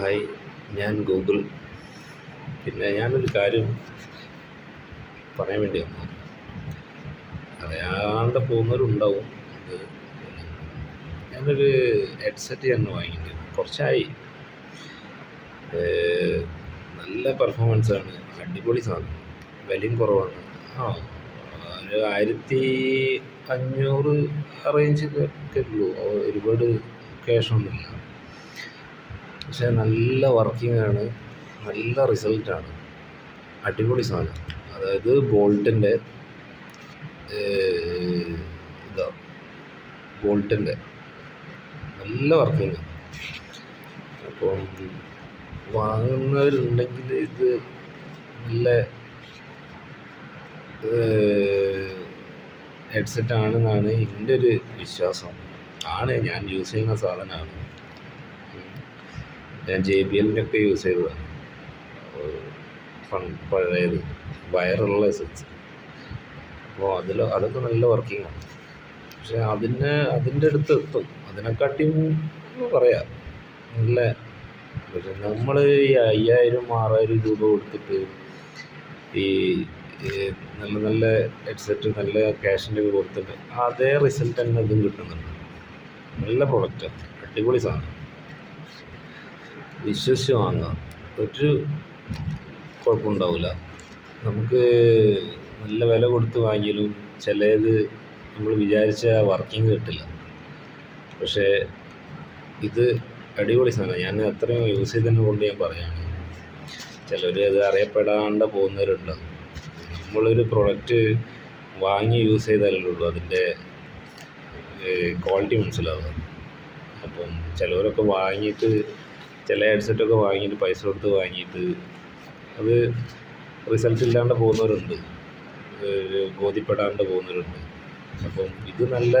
Hi, ഞാൻ Google. പിന്നെ ഞാനൊരു കാര്യം പറയാൻ വേണ്ടി വന്നു. അറിയാണ്ട് പോകുന്നവരുണ്ടാവും. അത് ഞാനൊരു ഹെഡ്സെറ്റ് ഞാൻ വാങ്ങിയിട്ടുണ്ട്, കുറച്ചായി. നല്ല പെർഫോമൻസാണ്, അടിപൊളി സാധനം, വിലയും കുറവാണ്. ഒരു 1500 റേഞ്ചൊക്കെ ഉള്ളൂ, ഒരുപാട് ക്യാഷൊന്നുമില്ല. പക്ഷേ നല്ല വർക്കിംഗ്, നല്ല റിസൾട്ടാണ്, അടിപൊളി സാധനം. അതായത് ബോൾട്ടിൻ്റെ ബോൾട്ടിൻ്റെ നല്ല വർക്കിംഗ്. അപ്പം വാങ്ങുന്നവരുണ്ടെങ്കിൽ ഇത് നല്ല ഹെഡ്സെറ്റ് ആണെന്നാണ് എൻ്റെ ഒരു വിശ്വാസം. ഞാൻ യൂസ് ചെയ്യുന്ന സാധനമാണ്. ഞാൻ JBL-ൻ്റെ ഒക്കെ യൂസ് ചെയ്തതാണ്, പഴയത് വയറുള്ള സെറ്റ്സ്. അപ്പോൾ അതൊക്കെ നല്ല വർക്കിംഗാണ്. പക്ഷേ അതിൻ്റെ അടുത്ത് എത്തും, അതിനെക്കാട്ടിയും പറയാം നല്ല. പക്ഷെ നമ്മൾ ഈ 5000-6000 രൂപ കൊടുത്തിട്ട് ഈ നല്ല നല്ല ഹെഡ്സെറ്റ്, നല്ല ക്യാഷിൻ്റെ ഒക്കെ കൊടുത്തിട്ട് അതേ റിസൾട്ട് തന്നെ ഇതും കിട്ടുന്നുണ്ട്. നല്ല പ്രൊഡക്റ്റാണ്, അടിപൊളി സാധനം, വിശ്വസിച്ച് വാങ്ങാം. ഒരു കുഴപ്പമുണ്ടാവില്ല. നമുക്ക് നല്ല വില കൊടുത്ത് വാങ്ങിയാലും ചിലത് നമ്മൾ വിചാരിച്ച വർക്കിംഗ് കിട്ടില്ല. പക്ഷേ ഇത് അടിപൊളി സാധനം. ഞാൻ അത്രയും യൂസ് ചെയ്തതിനെ കൊണ്ട് ഞാൻ പറയുകയാണ്. ചിലർ അത് അറിയപ്പെടാണ്ട് പോകുന്നവരുണ്ടാകും. നമ്മളൊരു പ്രൊഡക്റ്റ് വാങ്ങി യൂസ് ചെയ്താലേ ഉള്ളൂ അതിൻ്റെ ക്വാളിറ്റി മനസ്സിലാവുക. അപ്പം ചിലവരൊക്കെ വാങ്ങിയിട്ട്, ചില ഹെഡ്സെറ്റൊക്കെ വാങ്ങിയിട്ട്, പൈസ കൊടുത്ത് വാങ്ങിയിട്ട് അത് റിസൾട്ട് ഇല്ലാണ്ട് പോകുന്നവരുണ്ട്, ബോധ്യപ്പെടാണ്ട് പോകുന്നവരുണ്ട്. അപ്പം ഇത് നല്ല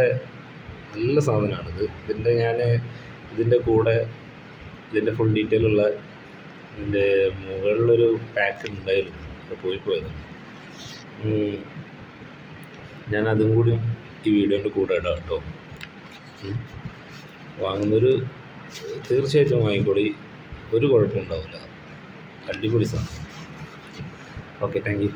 നല്ല സാധനമാണ്. ഇതിൻ്റെ കൂടെ ഇതിൻ്റെ ഫുൾ ഡീറ്റെയിലുള്ള ഇതിൻ്റെ മുകളിലൊരു പാക്ക് ഉണ്ടായിരുന്നു, അത് പോയതാണ്. ഞാൻ അതും കൂടി ഈ വീഡിയോൻ്റെ കൂടെ ഇടാം കേട്ടോ. വാങ്ങുന്നൊരു തീർച്ചയായിട്ടും വാങ്ങിക്കോളി, ഒരു കുഴപ്പമുണ്ടാവില്ല, അടിപൊളി സാധനം. Okay, thank you.